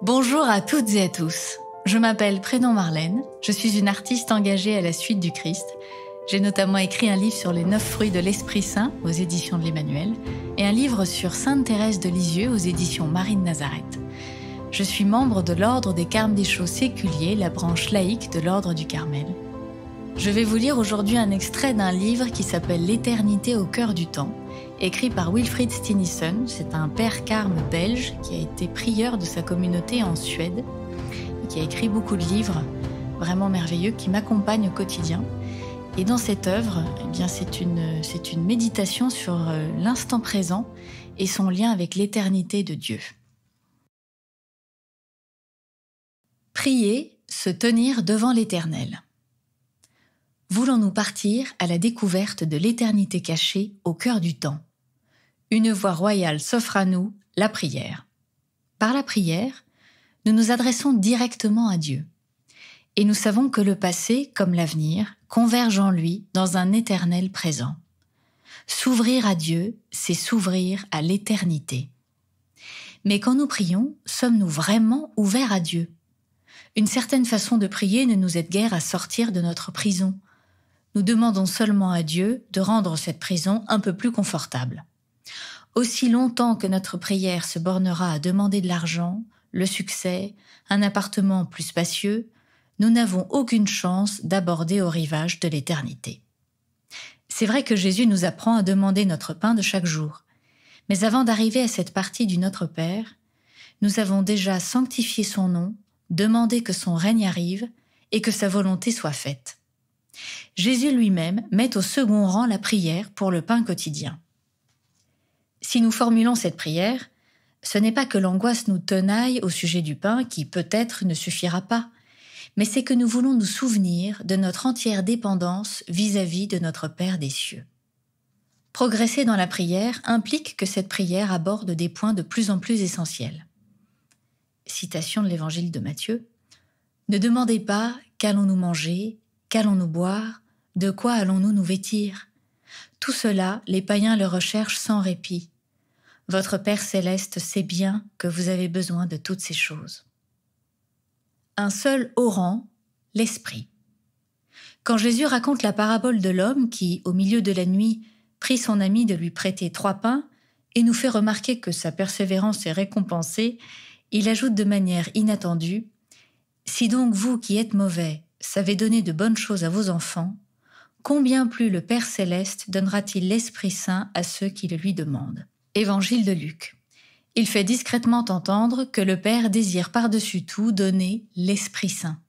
Bonjour à toutes et à tous. Je m'appelle Prénom Marlène, je suis une artiste engagée à la suite du Christ. J'ai notamment écrit un livre sur les 9 fruits de l'Esprit Saint aux éditions de l'Emmanuel et un livre sur Sainte Thérèse de Lisieux aux éditions Marie de Nazareth. Je suis membre de l'Ordre des Carmes Déchaux Séculiers, la branche laïque de l'Ordre du Carmel. Je vais vous lire aujourd'hui un extrait d'un livre qui s'appelle L'éternité au cœur du temps, écrit par Wilfrid Stinnison. C'est un père carme belge qui a été prieur de sa communauté en Suède et qui a écrit beaucoup de livres vraiment merveilleux qui m'accompagnent au quotidien. Et dans cette œuvre, c'est une méditation sur l'instant présent et son lien avec l'éternité de Dieu. Prier, se tenir devant l'Éternel. Voulons-nous partir à la découverte de l'éternité cachée au cœur du temps? Une voie royale s'offre à nous, la prière. Par la prière, nous nous adressons directement à Dieu. Et nous savons que le passé, comme l'avenir, convergent en lui dans un éternel présent. S'ouvrir à Dieu, c'est s'ouvrir à l'éternité. Mais quand nous prions, sommes-nous vraiment ouverts à Dieu? Une certaine façon de prier ne nous aide guère à sortir de notre prison. Nous demandons seulement à Dieu de rendre cette prison un peu plus confortable. Aussi longtemps que notre prière se bornera à demander de l'argent, le succès, un appartement plus spacieux, nous n'avons aucune chance d'aborder au rivage de l'éternité. C'est vrai que Jésus nous apprend à demander notre pain de chaque jour. Mais avant d'arriver à cette partie du Notre Père, nous avons déjà sanctifié son nom, demandé que son règne arrive et que sa volonté soit faite. Jésus lui-même met au second rang la prière pour le pain quotidien. Si nous formulons cette prière, ce n'est pas que l'angoisse nous tenaille au sujet du pain qui peut-être ne suffira pas, mais c'est que nous voulons nous souvenir de notre entière dépendance vis-à-vis de notre Père des cieux. Progresser dans la prière implique que cette prière aborde des points de plus en plus essentiels. Citation de l'Évangile de Matthieu. « Ne demandez pas qu'allons-nous manger, qu'allons-nous boire, de quoi allons-nous nous vêtir? Tout cela, les païens le recherchent sans répit. Votre Père céleste sait bien que vous avez besoin de toutes ces choses. » Un seul haut rang, l'esprit. Quand Jésus raconte la parabole de l'homme qui, au milieu de la nuit, prie son ami de lui prêter 3 pains et nous fait remarquer que sa persévérance est récompensée, il ajoute de manière inattendue « Si donc vous qui êtes mauvais savez donner de bonnes choses à vos enfants, combien plus le Père Céleste donnera-t-il l'Esprit Saint à ceux qui le lui demandent ?» Évangile de Luc. Il fait discrètement entendre que le Père désire par-dessus tout donner l'Esprit Saint.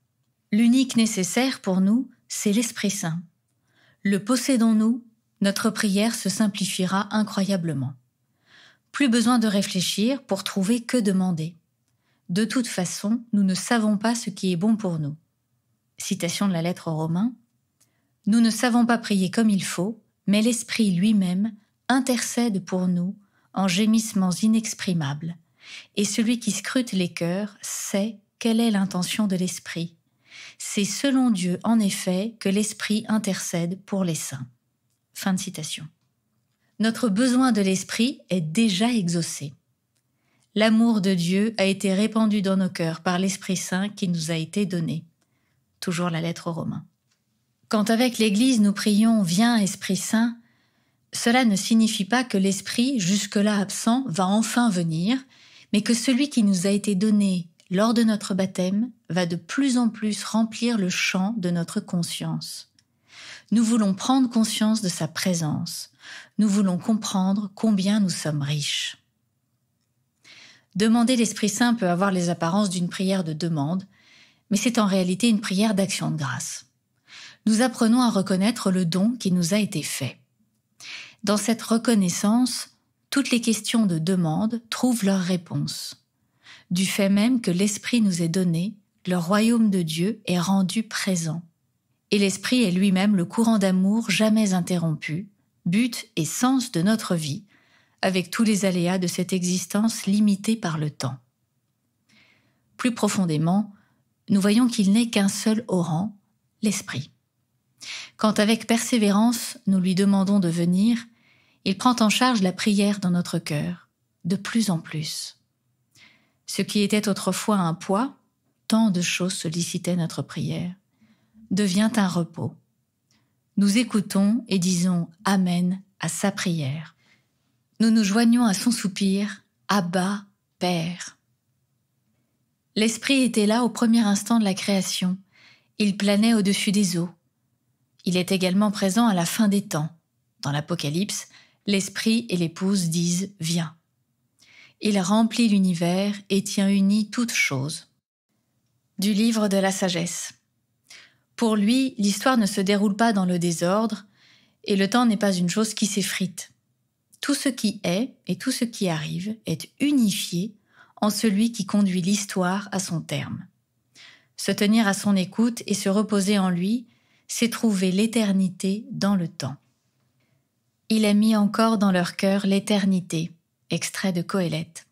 L'unique nécessaire pour nous, c'est l'Esprit Saint. Le possédons-nous, notre prière se simplifiera incroyablement. Plus besoin de réfléchir pour trouver que demander. De toute façon, nous ne savons pas ce qui est bon pour nous. Citation de la lettre aux Romains. Nous ne savons pas prier comme il faut, mais l'Esprit lui-même intercède pour nous en gémissements inexprimables, et celui qui scrute les cœurs sait quelle est l'intention de l'Esprit. C'est selon Dieu, en effet, que l'Esprit intercède pour les saints. Fin de citation. Notre besoin de l'Esprit est déjà exaucé. L'amour de Dieu a été répandu dans nos cœurs par l'Esprit Saint qui nous a été donné. Toujours la lettre aux Romains. Quand avec l'Église nous prions « Viens, Esprit Saint », cela ne signifie pas que l'Esprit, jusque-là absent, va enfin venir, mais que celui qui nous a été donné lors de notre baptême va de plus en plus remplir le champ de notre conscience. Nous voulons prendre conscience de sa présence. Nous voulons comprendre combien nous sommes riches. Demander l'Esprit Saint peut avoir les apparences d'une prière de demande, mais c'est en réalité une prière d'action de grâce. Nous apprenons à reconnaître le don qui nous a été fait. Dans cette reconnaissance, toutes les questions de demande trouvent leur réponse. Du fait même que l'Esprit nous est donné, le royaume de Dieu est rendu présent. Et l'Esprit est lui-même le courant d'amour jamais interrompu, but et sens de notre vie, avec tous les aléas de cette existence limitée par le temps. Plus profondément, nous voyons qu'il n'est qu'un seul haut rang, l'Esprit. Quand avec persévérance nous lui demandons de venir, il prend en charge la prière dans notre cœur, de plus en plus. Ce qui était autrefois un poids, tant de choses sollicitaient notre prière, devient un repos. Nous écoutons et disons « Amen » à sa prière. Nous nous joignons à son soupir « Abba, Père ». L'Esprit était là au premier instant de la création. Il planait au-dessus des eaux. Il est également présent à la fin des temps. Dans l'Apocalypse, l'Esprit et l'Épouse disent « Viens ». Il remplit l'univers et tient unies toutes choses. Du livre de la sagesse. Pour lui, l'histoire ne se déroule pas dans le désordre, et le temps n'est pas une chose qui s'effrite. Tout ce qui est et tout ce qui arrive est unifié en celui qui conduit l'histoire à son terme. Se tenir à son écoute et se reposer en lui, c'est trouver l'éternité dans le temps. Il a mis encore dans leur cœur l'éternité, extrait de Qoéleth.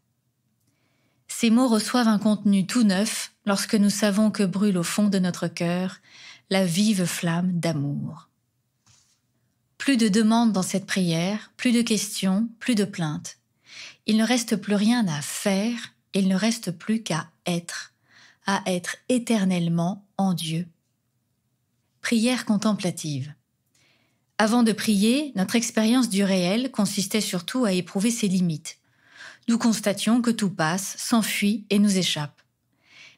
Ces mots reçoivent un contenu tout neuf lorsque nous savons que brûle au fond de notre cœur la vive flamme d'amour. Plus de demandes dans cette prière, plus de questions, plus de plaintes. Il ne reste plus rien à faire, il ne reste plus qu'à être éternellement en Dieu. Prière contemplative. Avant de prier, notre expérience du réel consistait surtout à éprouver ses limites. Nous constations que tout passe, s'enfuit et nous échappe.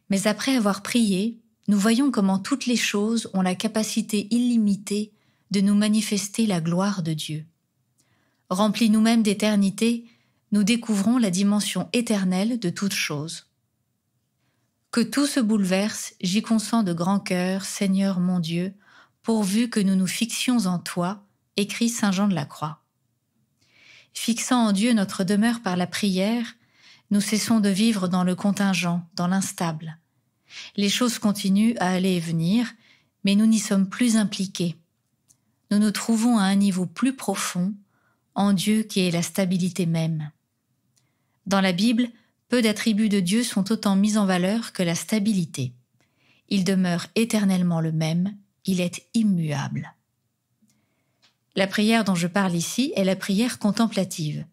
Mais après avoir prié, nous voyons comment toutes les choses ont la capacité illimitée de nous manifester la gloire de Dieu. Remplis nous-mêmes d'éternité, nous découvrons la dimension éternelle de toutes choses. Que tout se bouleverse, j'y consens de grand cœur, Seigneur mon Dieu, pourvu que nous nous fixions en toi, écrit saint Jean de la Croix. Fixant en Dieu notre demeure par la prière, nous cessons de vivre dans le contingent, dans l'instable. Les choses continuent à aller et venir, mais nous n'y sommes plus impliqués. Nous nous trouvons à un niveau plus profond, en Dieu qui est la stabilité même. Dans la Bible, peu d'attributs de Dieu sont autant mis en valeur que la stabilité. Il demeure éternellement le même, il est immuable. La prière dont je parle ici est la prière contemplative.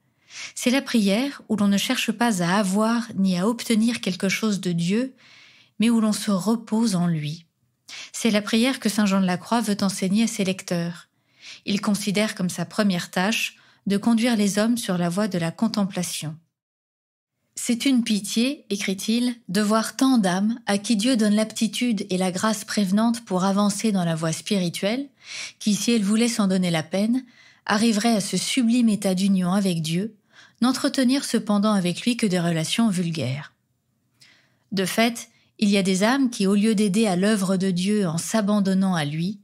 C'est la prière où l'on ne cherche pas à avoir ni à obtenir quelque chose de Dieu, mais où l'on se repose en lui. C'est la prière que saint Jean de la Croix veut enseigner à ses lecteurs. Il considère comme sa première tâche de conduire les hommes sur la voie de la contemplation. C'est une pitié, écrit-il, de voir tant d'âmes à qui Dieu donne l'aptitude et la grâce prévenante pour avancer dans la voie spirituelle, qui, si elles voulaient s'en donner la peine, arriveraient à ce sublime état d'union avec Dieu, n'entretenir cependant avec lui que des relations vulgaires. De fait, il y a des âmes qui, au lieu d'aider à l'œuvre de Dieu en s'abandonnant à lui,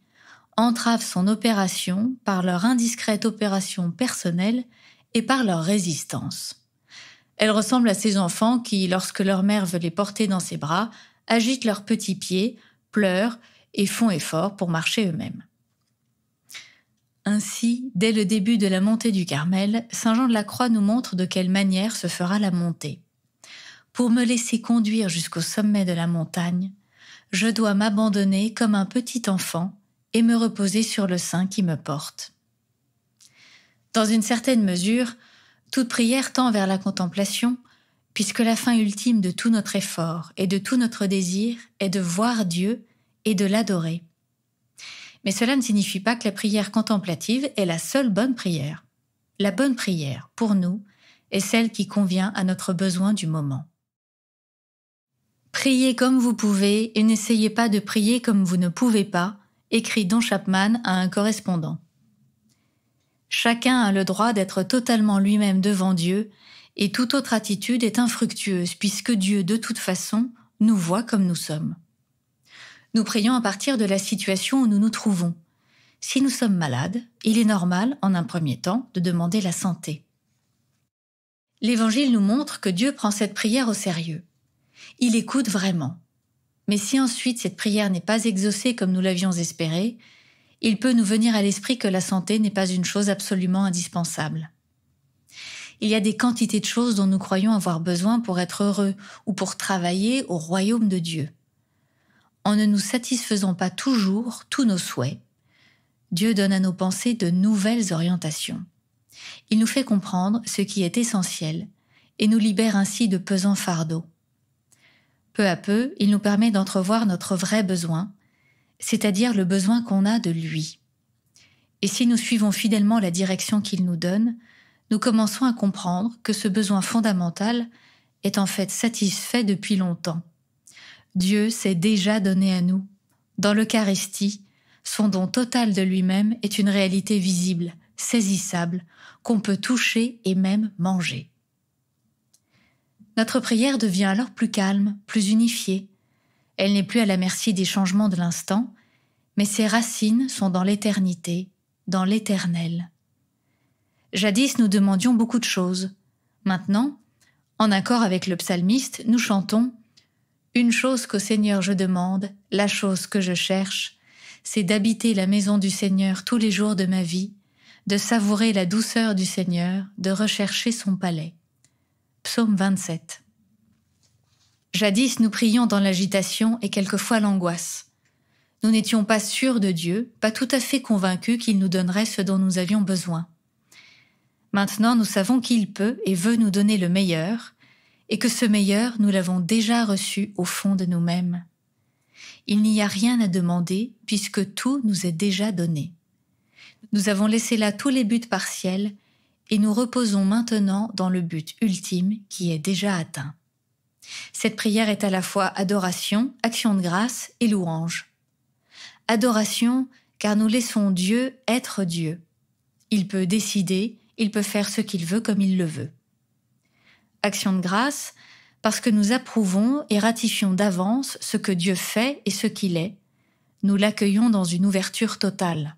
entravent son opération par leur indiscrète opération personnelle et par leur résistance. Elles ressemblent à ces enfants qui, lorsque leur mère veut les porter dans ses bras, agitent leurs petits pieds, pleurent et font effort pour marcher eux-mêmes. Ainsi, dès le début de la montée du Carmel, saint Jean de la Croix nous montre de quelle manière se fera la montée. Pour me laisser conduire jusqu'au sommet de la montagne, je dois m'abandonner comme un petit enfant et me reposer sur le sein qui me porte. Dans une certaine mesure, toute prière tend vers la contemplation, puisque la fin ultime de tout notre effort et de tout notre désir est de voir Dieu et de l'adorer. Mais cela ne signifie pas que la prière contemplative est la seule bonne prière. La bonne prière, pour nous, est celle qui convient à notre besoin du moment. Priez comme vous pouvez et n'essayez pas de prier comme vous ne pouvez pas, écrit Don Chapman à un correspondant. Chacun a le droit d'être totalement lui-même devant Dieu, et toute autre attitude est infructueuse, puisque Dieu, de toute façon, nous voit comme nous sommes. Nous prions à partir de la situation où nous nous trouvons. Si nous sommes malades, il est normal, en un premier temps, de demander la santé. L'Évangile nous montre que Dieu prend cette prière au sérieux. Il écoute vraiment. Mais si ensuite cette prière n'est pas exaucée comme nous l'avions espéré, il peut nous venir à l'esprit que la santé n'est pas une chose absolument indispensable. Il y a des quantités de choses dont nous croyons avoir besoin pour être heureux ou pour travailler au royaume de Dieu. En ne nous satisfaisant pas toujours tous nos souhaits, Dieu donne à nos pensées de nouvelles orientations. Il nous fait comprendre ce qui est essentiel et nous libère ainsi de pesants fardeaux. Peu à peu, il nous permet d'entrevoir notre vrai besoin, c'est-à-dire le besoin qu'on a de lui. Et si nous suivons fidèlement la direction qu'il nous donne, nous commençons à comprendre que ce besoin fondamental est en fait satisfait depuis longtemps. Dieu s'est déjà donné à nous. Dans l'Eucharistie, son don total de lui-même est une réalité visible, saisissable, qu'on peut toucher et même manger. Notre prière devient alors plus calme, plus unifiée. Elle n'est plus à la merci des changements de l'instant, mais ses racines sont dans l'éternité, dans l'éternel. Jadis, nous demandions beaucoup de choses. Maintenant, en accord avec le psalmiste, nous chantons « Une chose qu'au Seigneur je demande, la chose que je cherche, c'est d'habiter la maison du Seigneur tous les jours de ma vie, de savourer la douceur du Seigneur, de rechercher son palais. » Psaume 27. Jadis, nous prions dans l'agitation et quelquefois l'angoisse. Nous n'étions pas sûrs de Dieu, pas tout à fait convaincus qu'il nous donnerait ce dont nous avions besoin. Maintenant, nous savons qu'il peut et veut nous donner le meilleur, et que ce meilleur, nous l'avons déjà reçu au fond de nous-mêmes. Il n'y a rien à demander, puisque tout nous est déjà donné. Nous avons laissé là tous les buts partiels, et nous reposons maintenant dans le but ultime qui est déjà atteint. Cette prière est à la fois adoration, action de grâce et louange. Adoration, car nous laissons Dieu être Dieu. Il peut décider, il peut faire ce qu'il veut comme il le veut. Action de grâce, parce que nous approuvons et ratifions d'avance ce que Dieu fait et ce qu'il est. Nous l'accueillons dans une ouverture totale.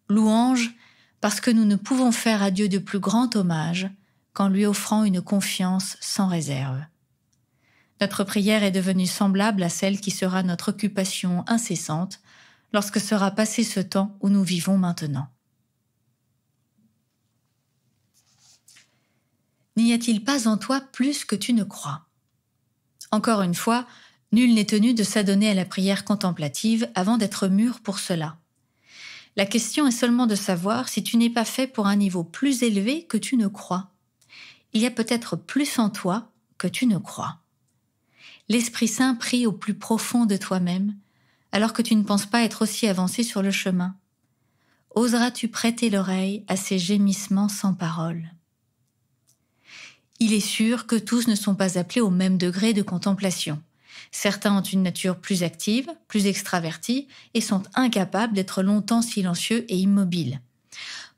Louange, parce que nous ne pouvons faire à Dieu de plus grand hommage qu'en lui offrant une confiance sans réserve. Notre prière est devenue semblable à celle qui sera notre occupation incessante lorsque sera passé ce temps où nous vivons maintenant. N'y a-t-il pas en toi plus que tu ne crois ? Encore une fois, nul n'est tenu de s'adonner à la prière contemplative avant d'être mûr pour cela. La question est seulement de savoir si tu n'es pas fait pour un niveau plus élevé que tu ne crois. Il y a peut-être plus en toi que tu ne crois. L'Esprit Saint prie au plus profond de toi-même, alors que tu ne penses pas être aussi avancé sur le chemin. Oseras-tu prêter l'oreille à ces gémissements sans parole ? Il est sûr que tous ne sont pas appelés au même degré de contemplation. Certains ont une nature plus active, plus extravertie et sont incapables d'être longtemps silencieux et immobiles.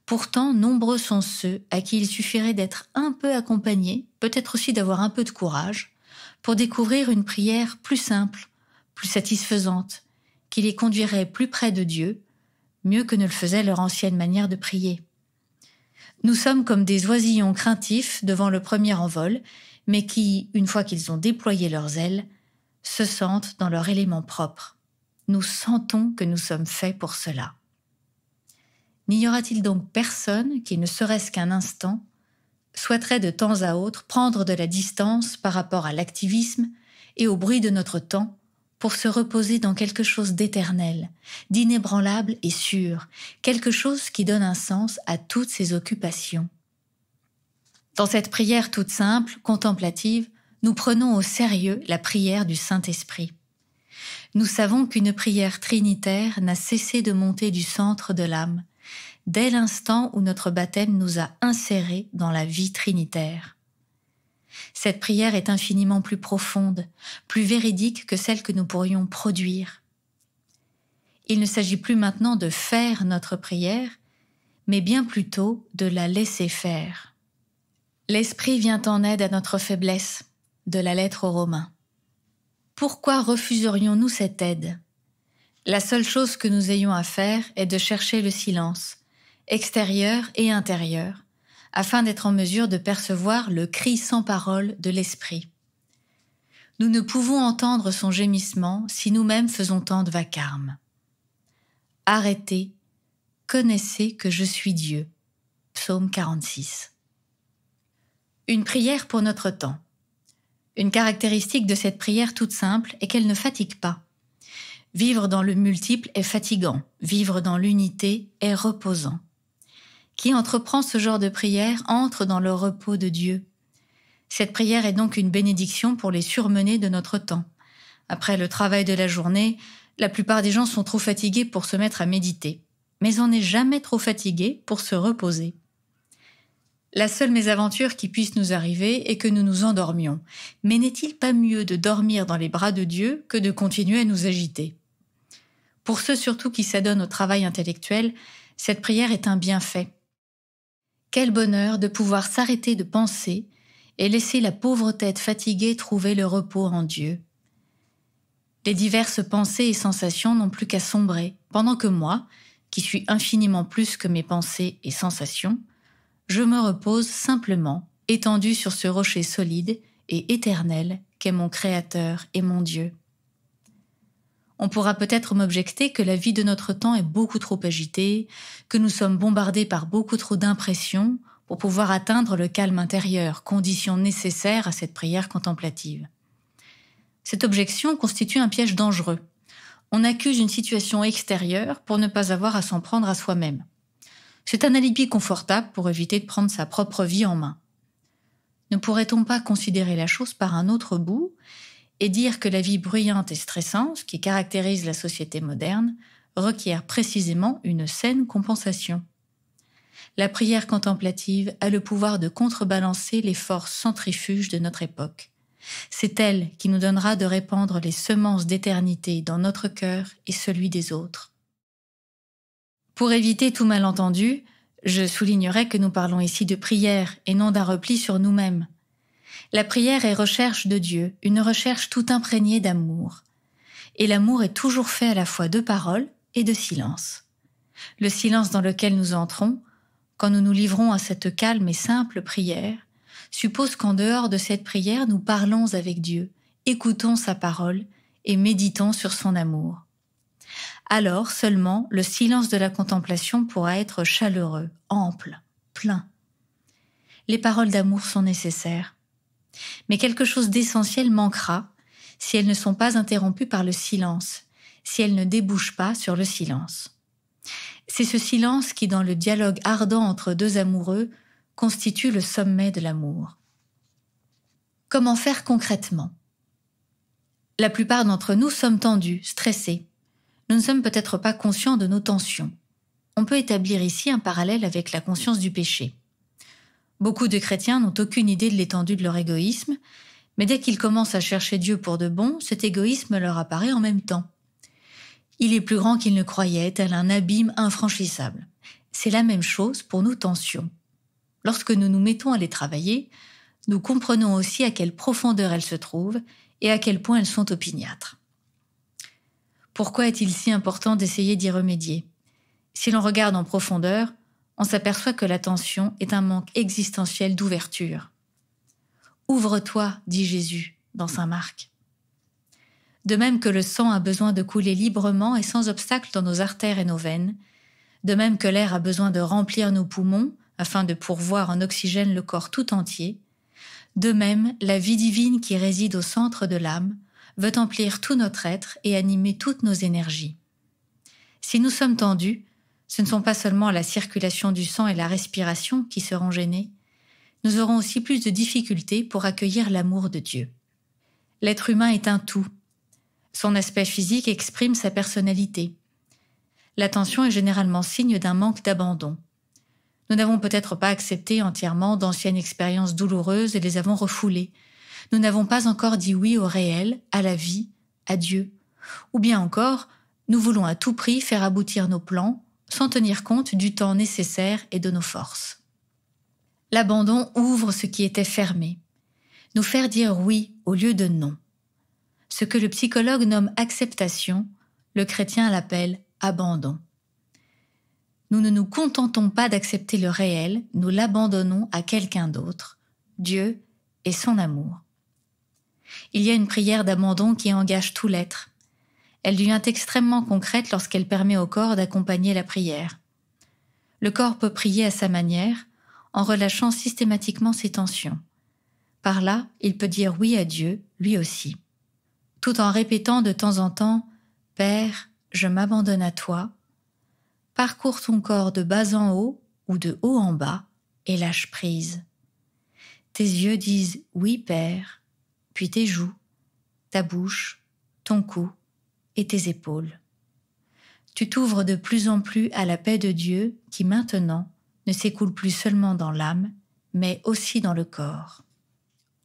Pourtant, nombreux sont ceux à qui il suffirait d'être un peu accompagnés, peut-être aussi d'avoir un peu de courage, pour découvrir une prière plus simple, plus satisfaisante, qui les conduirait plus près de Dieu, mieux que ne le faisait leur ancienne manière de prier. Nous sommes comme des oisillons craintifs devant le premier envol, mais qui, une fois qu'ils ont déployé leurs ailes, se sentent dans leur élément propre. Nous sentons que nous sommes faits pour cela. N'y aura-t-il donc personne qui, ne serait-ce qu'un instant, souhaiterait de temps à autre prendre de la distance par rapport à l'activisme et au bruit de notre temps pour se reposer dans quelque chose d'éternel, d'inébranlable et sûr, quelque chose qui donne un sens à toutes ses occupations. Dans cette prière toute simple, contemplative, nous prenons au sérieux la prière du Saint-Esprit. Nous savons qu'une prière trinitaire n'a cessé de monter du centre de l'âme, dès l'instant où notre baptême nous a insérés dans la vie trinitaire. Cette prière est infiniment plus profonde, plus véridique que celle que nous pourrions produire. Il ne s'agit plus maintenant de faire notre prière, mais bien plutôt de la laisser faire. L'Esprit vient en aide à notre faiblesse, de la lettre aux Romains. Pourquoi refuserions-nous cette aide ? La seule chose que nous ayons à faire est de chercher le silence, extérieur et intérieur, afin d'être en mesure de percevoir le cri sans parole de l'Esprit. Nous ne pouvons entendre son gémissement si nous-mêmes faisons tant de vacarme. Arrêtez, connaissez que je suis Dieu. Psaume 46. Une prière pour notre temps. Une caractéristique de cette prière toute simple est qu'elle ne fatigue pas. Vivre dans le multiple est fatigant, vivre dans l'unité est reposant. Qui entreprend ce genre de prière entre dans le repos de Dieu. Cette prière est donc une bénédiction pour les surmenés de notre temps. Après le travail de la journée, la plupart des gens sont trop fatigués pour se mettre à méditer. Mais on n'est jamais trop fatigué pour se reposer. La seule mésaventure qui puisse nous arriver est que nous nous endormions. Mais n'est-il pas mieux de dormir dans les bras de Dieu que de continuer à nous agiter ? Pour ceux surtout qui s'adonnent au travail intellectuel, cette prière est un bienfait. Quel bonheur de pouvoir s'arrêter de penser et laisser la pauvre tête fatiguée trouver le repos en Dieu. Les diverses pensées et sensations n'ont plus qu'à sombrer, pendant que moi, qui suis infiniment plus que mes pensées et sensations, je me repose simplement, étendu sur ce rocher solide et éternel qu'est mon Créateur et mon Dieu. On pourra peut-être m'objecter que la vie de notre temps est beaucoup trop agitée, que nous sommes bombardés par beaucoup trop d'impressions pour pouvoir atteindre le calme intérieur, condition nécessaire à cette prière contemplative. Cette objection constitue un piège dangereux. On accuse une situation extérieure pour ne pas avoir à s'en prendre à soi-même. C'est un alibi confortable pour éviter de prendre sa propre vie en main. Ne pourrait-on pas considérer la chose par un autre bout et dire que la vie bruyante et stressante qui caractérise la société moderne requiert précisément une saine compensation ? La prière contemplative a le pouvoir de contrebalancer les forces centrifuges de notre époque. C'est elle qui nous donnera de répandre les semences d'éternité dans notre cœur et celui des autres. Pour éviter tout malentendu, je soulignerai que nous parlons ici de prière et non d'un repli sur nous-mêmes. La prière est recherche de Dieu, une recherche tout imprégnée d'amour. Et l'amour est toujours fait à la fois de parole et de silence. Le silence dans lequel nous entrons, quand nous nous livrons à cette calme et simple prière, suppose qu'en dehors de cette prière, nous parlons avec Dieu, écoutons sa parole et méditons sur son amour. Alors seulement le silence de la contemplation pourra être chaleureux, ample, plein. Les paroles d'amour sont nécessaires. Mais quelque chose d'essentiel manquera si elles ne sont pas interrompues par le silence, si elles ne débouchent pas sur le silence. C'est ce silence qui, dans le dialogue ardent entre deux amoureux, constitue le sommet de l'amour. Comment faire concrètement ? La plupart d'entre nous sommes tendus, stressés. Nous ne sommes peut-être pas conscients de nos tensions. On peut établir ici un parallèle avec la conscience du péché. Beaucoup de chrétiens n'ont aucune idée de l'étendue de leur égoïsme, mais dès qu'ils commencent à chercher Dieu pour de bon, cet égoïsme leur apparaît en même temps. Il est plus grand qu'ils ne croyaient, tel un abîme infranchissable. C'est la même chose pour nos tensions. Lorsque nous nous mettons à les travailler, nous comprenons aussi à quelle profondeur elles se trouvent et à quel point elles sont opiniâtres. Pourquoi est-il si important d'essayer d'y remédier ? Si l'on regarde en profondeur, on s'aperçoit que la tension est un manque existentiel d'ouverture. « Ouvre-toi », dit Jésus dans Saint Marc. De même que le sang a besoin de couler librement et sans obstacle dans nos artères et nos veines, de même que l'air a besoin de remplir nos poumons afin de pourvoir en oxygène le corps tout entier, de même la vie divine qui réside au centre de l'âme veut emplir tout notre être et animer toutes nos énergies. Si nous sommes tendus, ce ne sont pas seulement la circulation du sang et la respiration qui seront gênées, nous aurons aussi plus de difficultés pour accueillir l'amour de Dieu. L'être humain est un tout. Son aspect physique exprime sa personnalité. La tension est généralement signe d'un manque d'abandon. Nous n'avons peut-être pas accepté entièrement d'anciennes expériences douloureuses et les avons refoulées. Nous n'avons pas encore dit oui au réel, à la vie, à Dieu. Ou bien encore, nous voulons à tout prix faire aboutir nos plans, sans tenir compte du temps nécessaire et de nos forces. L'abandon ouvre ce qui était fermé. Nous faire dire oui au lieu de non. Ce que le psychologue nomme acceptation, le chrétien l'appelle abandon. Nous ne nous contentons pas d'accepter le réel, nous l'abandonnons à quelqu'un d'autre, Dieu et son amour. Il y a une prière d'abandon qui engage tout l'être. Elle devient extrêmement concrète lorsqu'elle permet au corps d'accompagner la prière. Le corps peut prier à sa manière, en relâchant systématiquement ses tensions. Par là, il peut dire oui à Dieu, lui aussi. Tout en répétant de temps en temps « Père, je m'abandonne à toi », parcours ton corps de bas en haut ou de haut en bas et lâche prise. Tes yeux disent « Oui, Père », puis tes joues, ta bouche, ton cou et tes épaules. Tu t'ouvres de plus en plus à la paix de Dieu qui maintenant ne s'écoule plus seulement dans l'âme, mais aussi dans le corps.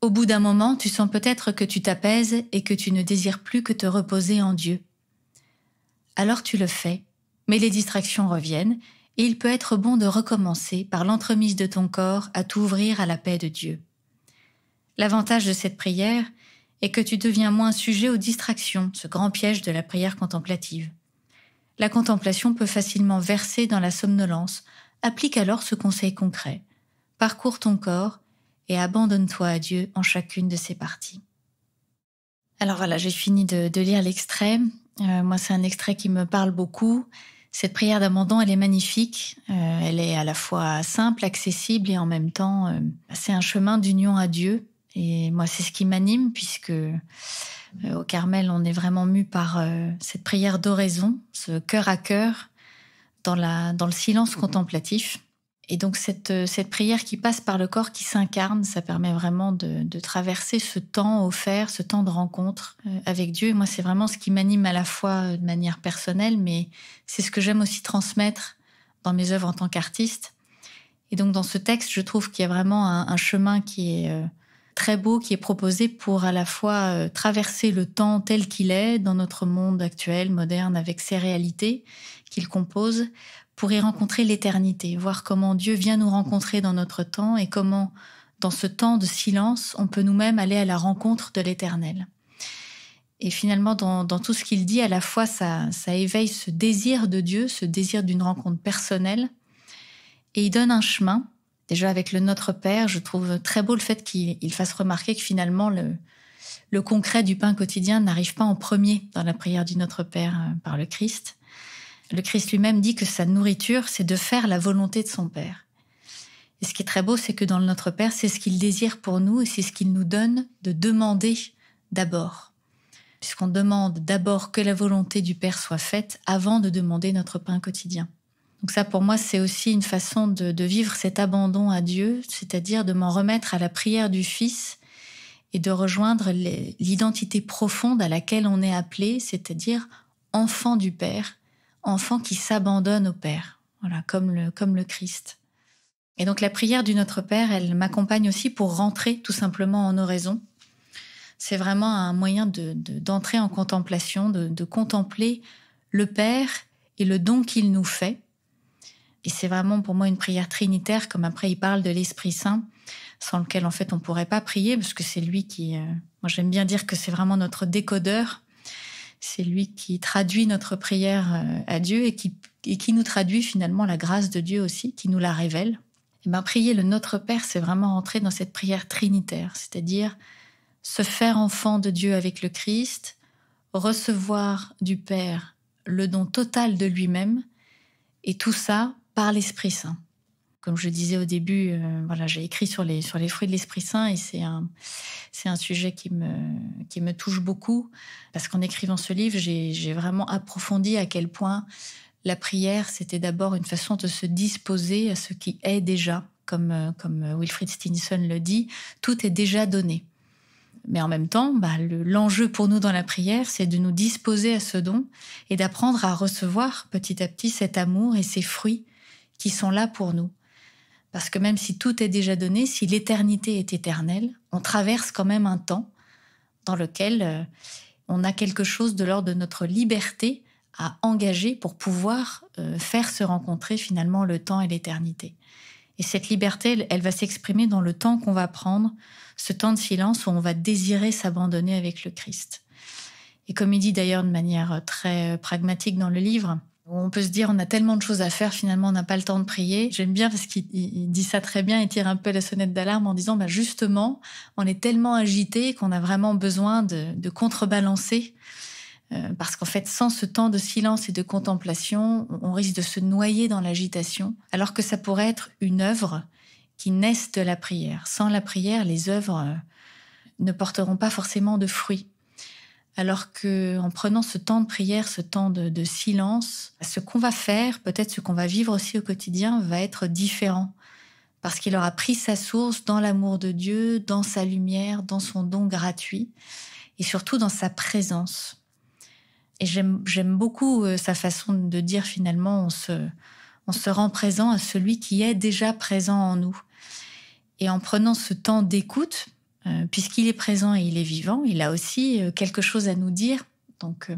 Au bout d'un moment, tu sens peut-être que tu t'apaises et que tu ne désires plus que te reposer en Dieu. Alors tu le fais, mais les distractions reviennent et il peut être bon de recommencer par l'entremise de ton corps à t'ouvrir à la paix de Dieu. L'avantage de cette prière est que tu deviens moins sujet aux distractions, ce grand piège de la prière contemplative. La contemplation peut facilement verser dans la somnolence. Applique alors ce conseil concret. Parcours ton corps et abandonne-toi à Dieu en chacune de ses parties. Alors voilà, j'ai fini de lire l'extrait. Moi, c'est un extrait qui me parle beaucoup. Cette prière d'abandon, elle est magnifique. Elle est à la fois simple, accessible et en même temps, c'est un chemin d'union à Dieu. Et moi, c'est ce qui m'anime puisque au Carmel, on est vraiment mu par cette prière d'oraison, ce cœur à cœur dans le silence contemplatif. Et donc cette prière qui passe par le corps, qui s'incarne, ça permet vraiment de traverser ce temps offert, ce temps de rencontre avec Dieu. Et moi, c'est vraiment ce qui m'anime à la fois de manière personnelle, mais c'est ce que j'aime aussi transmettre dans mes œuvres en tant qu'artiste. Et donc dans ce texte, je trouve qu'il y a vraiment un chemin qui est très beau, qui est proposé pour à la fois traverser le temps tel qu'il est dans notre monde actuel, moderne, avec ses réalités qu'il compose, pour y rencontrer l'éternité, voir comment Dieu vient nous rencontrer dans notre temps et comment, dans ce temps de silence, on peut nous-mêmes aller à la rencontre de l'éternel. Et finalement, dans tout ce qu'il dit, à la fois, ça éveille ce désir de Dieu, ce désir d'une rencontre personnelle, et il donne un chemin. Déjà, avec le Notre Père, je trouve très beau le fait qu'il fasse remarquer que finalement, le concret du pain quotidien n'arrive pas en premier dans la prière du Notre Père par le Christ. Le Christ lui-même dit que sa nourriture, c'est de faire la volonté de son Père. Et ce qui est très beau, c'est que dans le Notre Père, c'est ce qu'il désire pour nous et c'est ce qu'il nous donne de demander d'abord. Puisqu'on demande d'abord que la volonté du Père soit faite avant de demander notre pain quotidien. Donc ça, pour moi, c'est aussi une façon de vivre cet abandon à Dieu, c'est-à-dire de m'en remettre à la prière du Fils et de rejoindre l'identité profonde à laquelle on est appelé, c'est-à-dire enfant du Père, enfant qui s'abandonne au Père, voilà, comme le Christ. Et donc la prière du Notre Père, elle m'accompagne aussi pour rentrer tout simplement en oraison. C'est vraiment un moyen d'entrer en contemplation, de contempler le Père et le don qu'il nous fait. Et c'est vraiment pour moi une prière trinitaire, comme après il parle de l'Esprit Saint, sans lequel en fait on ne pourrait pas prier, parce que c'est lui qui... moi j'aime bien dire que c'est vraiment notre décodeur. C'est lui qui traduit notre prière à Dieu et qui nous traduit finalement la grâce de Dieu aussi, qui nous la révèle. Et bien, prier le Notre Père, c'est vraiment rentrer dans cette prière trinitaire, c'est-à-dire se faire enfant de Dieu avec le Christ, recevoir du Père le don total de lui-même, et tout ça par l'Esprit Saint. Comme je disais au début, voilà, j'ai écrit sur les fruits de l'Esprit Saint et c'est un sujet qui me touche beaucoup parce qu'en écrivant ce livre, j'ai vraiment approfondi à quel point la prière, c'était d'abord une façon de se disposer à ce qui est déjà, comme Wilfrid Stinson le dit, tout est déjà donné. Mais en même temps, l'enjeu pour nous dans la prière, c'est de nous disposer à ce don et d'apprendre à recevoir petit à petit cet amour et ces fruits qui sont là pour nous. Parce que même si tout est déjà donné, si l'éternité est éternelle, on traverse quand même un temps dans lequel on a quelque chose de l'ordre de notre liberté à engager pour pouvoir faire se rencontrer finalement le temps et l'éternité. Et cette liberté, elle va s'exprimer dans le temps qu'on va prendre, ce temps de silence où on va désirer s'abandonner avec le Christ. Et comme il dit d'ailleurs de manière très pragmatique dans le livre, on peut se dire on a tellement de choses à faire, finalement on n'a pas le temps de prier. J'aime bien parce qu'il dit ça très bien, il tire un peu la sonnette d'alarme en disant justement, on est tellement agité qu'on a vraiment besoin de contrebalancer. Parce qu'en fait, sans ce temps de silence et de contemplation, on risque de se noyer dans l'agitation, alors que ça pourrait être une œuvre qui naisse de la prière. Sans la prière, les œuvres ne porteront pas forcément de fruits. Alors qu'en prenant ce temps de prière, ce temps de silence, ce qu'on va faire, peut-être ce qu'on va vivre aussi au quotidien, va être différent. parce qu'il aura pris sa source dans l'amour de Dieu, dans sa lumière, dans son don gratuit, et surtout dans sa présence. Et j'aime beaucoup sa façon de dire finalement, on se rend présent à celui qui est déjà présent en nous. Et en prenant ce temps d'écoute, puisqu'il est présent et il est vivant, il a aussi quelque chose à nous dire. Donc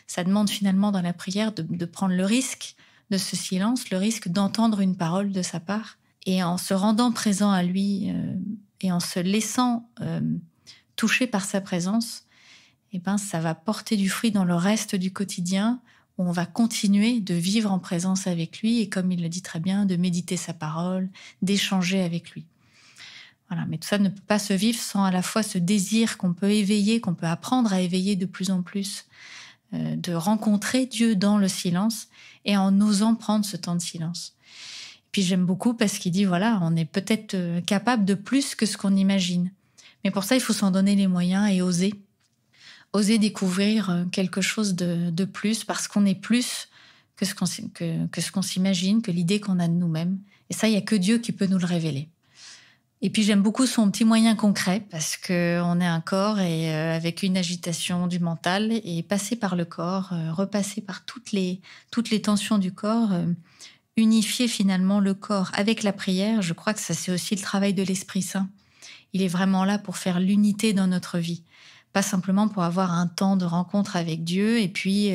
ça demande finalement dans la prière de prendre le risque de ce silence, le risque d'entendre une parole de sa part. Et en se rendant présent à lui et en se laissant toucher par sa présence, ça va porter du fruit dans le reste du quotidien, où on va continuer de vivre en présence avec lui et, comme il le dit très bien, de méditer sa parole, d'échanger avec lui. Voilà, mais tout ça ne peut pas se vivre sans à la fois ce désir qu'on peut éveiller, qu'on peut apprendre à éveiller de plus en plus, de rencontrer Dieu dans le silence et en osant prendre ce temps de silence. Et puis j'aime beaucoup parce qu'il dit, voilà, on est peut-être capable de plus que ce qu'on imagine. Mais pour ça, il faut s'en donner les moyens et oser découvrir quelque chose de plus, parce qu'on est plus que ce qu'on s'imagine, que l'idée qu'on a de nous-mêmes. Et ça, il n'y a que Dieu qui peut nous le révéler. Et puis j'aime beaucoup son petit moyen concret, parce qu'on est un corps et avec une agitation du mental, et passer par le corps, repasser par toutes les tensions du corps, unifier finalement le corps avec la prière. Je crois que ça, c'est aussi le travail de l'Esprit Saint. Il est vraiment là pour faire l'unité dans notre vie. Pas simplement pour avoir un temps de rencontre avec Dieu et puis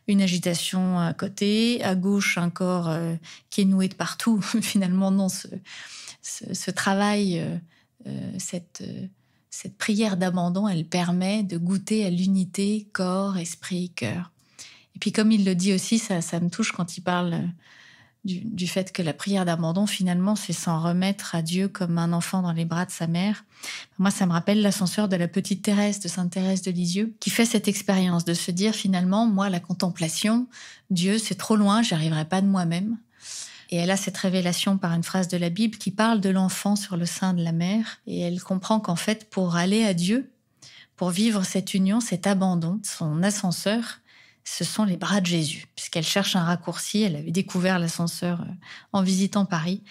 une agitation à côté, à gauche un corps qui est noué de partout. Finalement, non, ce travail, cette prière d'abandon, elle permet de goûter à l'unité corps, esprit, cœur. Et puis comme il le dit aussi, ça me touche quand il parle du fait que la prière d'abandon, finalement, c'est s'en remettre à Dieu comme un enfant dans les bras de sa mère. Moi, ça me rappelle l'ascenseur de la petite Thérèse, de Sainte Thérèse de Lisieux, qui fait cette expérience de se dire, finalement, moi, la contemplation, Dieu, c'est trop loin, j'y arriverai pas de moi-même. Et elle a cette révélation par une phrase de la Bible qui parle de l'enfant sur le sein de la mère. Et elle comprend qu'en fait, pour aller à Dieu, pour vivre cette union, cet abandon, son ascenseur, ce sont les bras de Jésus, puisqu'elle cherche un raccourci. Elle avait découvert l'ascenseur en visitant Paris.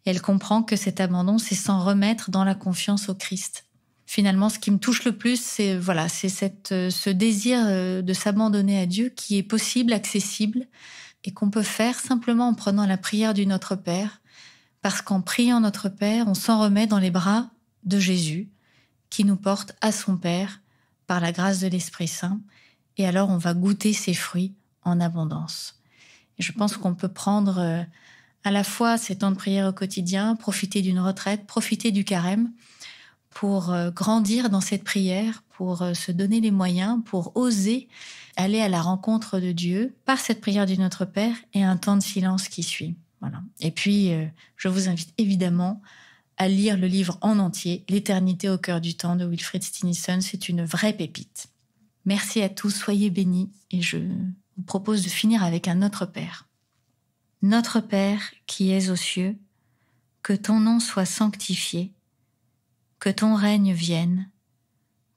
Et elle comprend que cet abandon, c'est s'en remettre dans la confiance au Christ. Finalement, ce qui me touche le plus, c'est ce désir de s'abandonner à Dieu qui est possible, accessible, et qu'on peut faire simplement en prenant la prière du Notre Père, parce qu'en priant Notre Père, on s'en remet dans les bras de Jésus, qui nous porte à son Père par la grâce de l'Esprit Saint. Et alors, on va goûter ses fruits en abondance. Et je pense qu'on peut prendre à la fois ces temps de prière au quotidien, profiter d'une retraite, profiter du carême, pour grandir dans cette prière, pour se donner les moyens, pour oser aller à la rencontre de Dieu par cette prière du Notre Père et un temps de silence qui suit. Voilà. Et puis, je vous invite évidemment à lire le livre en entier, L'éternité au cœur du temps de Wilfrid Stinnison. C'est une vraie pépite. Merci à tous, soyez bénis, et je vous propose de finir avec un Notre Père. Notre Père qui es aux cieux, que ton nom soit sanctifié, que ton règne vienne,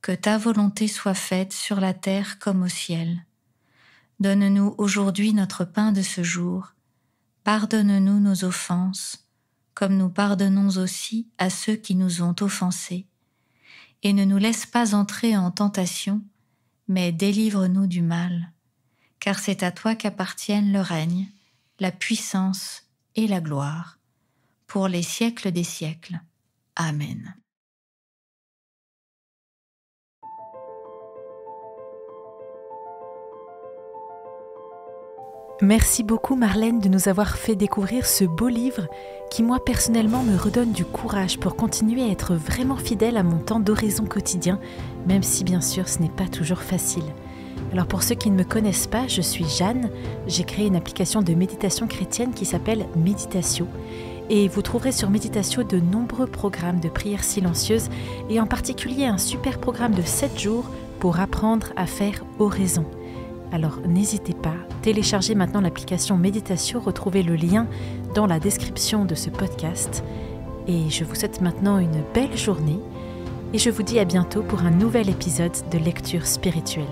que ta volonté soit faite sur la terre comme au ciel. Donne-nous aujourd'hui notre pain de ce jour. Pardonne-nous nos offenses, comme nous pardonnons aussi à ceux qui nous ont offensés. Et ne nous laisse pas entrer en tentation, mais délivre-nous du mal, car c'est à toi qu'appartiennent le règne, la puissance et la gloire, pour les siècles des siècles. Amen. Merci beaucoup Marlène de nous avoir fait découvrir ce beau livre qui moi personnellement me redonne du courage pour continuer à être vraiment fidèle à mon temps d'oraison quotidien, même si bien sûr ce n'est pas toujours facile. Alors pour ceux qui ne me connaissent pas, je suis Jeanne, j'ai créé une application de méditation chrétienne qui s'appelle Méditatio. Et vous trouverez sur Méditatio de nombreux programmes de prière silencieuse et en particulier un super programme de 7 jours pour apprendre à faire oraison. Alors n'hésitez pas, téléchargez maintenant l'application Méditatio, retrouvez le lien dans la description de ce podcast. Et je vous souhaite maintenant une belle journée et je vous dis à bientôt pour un nouvel épisode de Lecture spirituelle.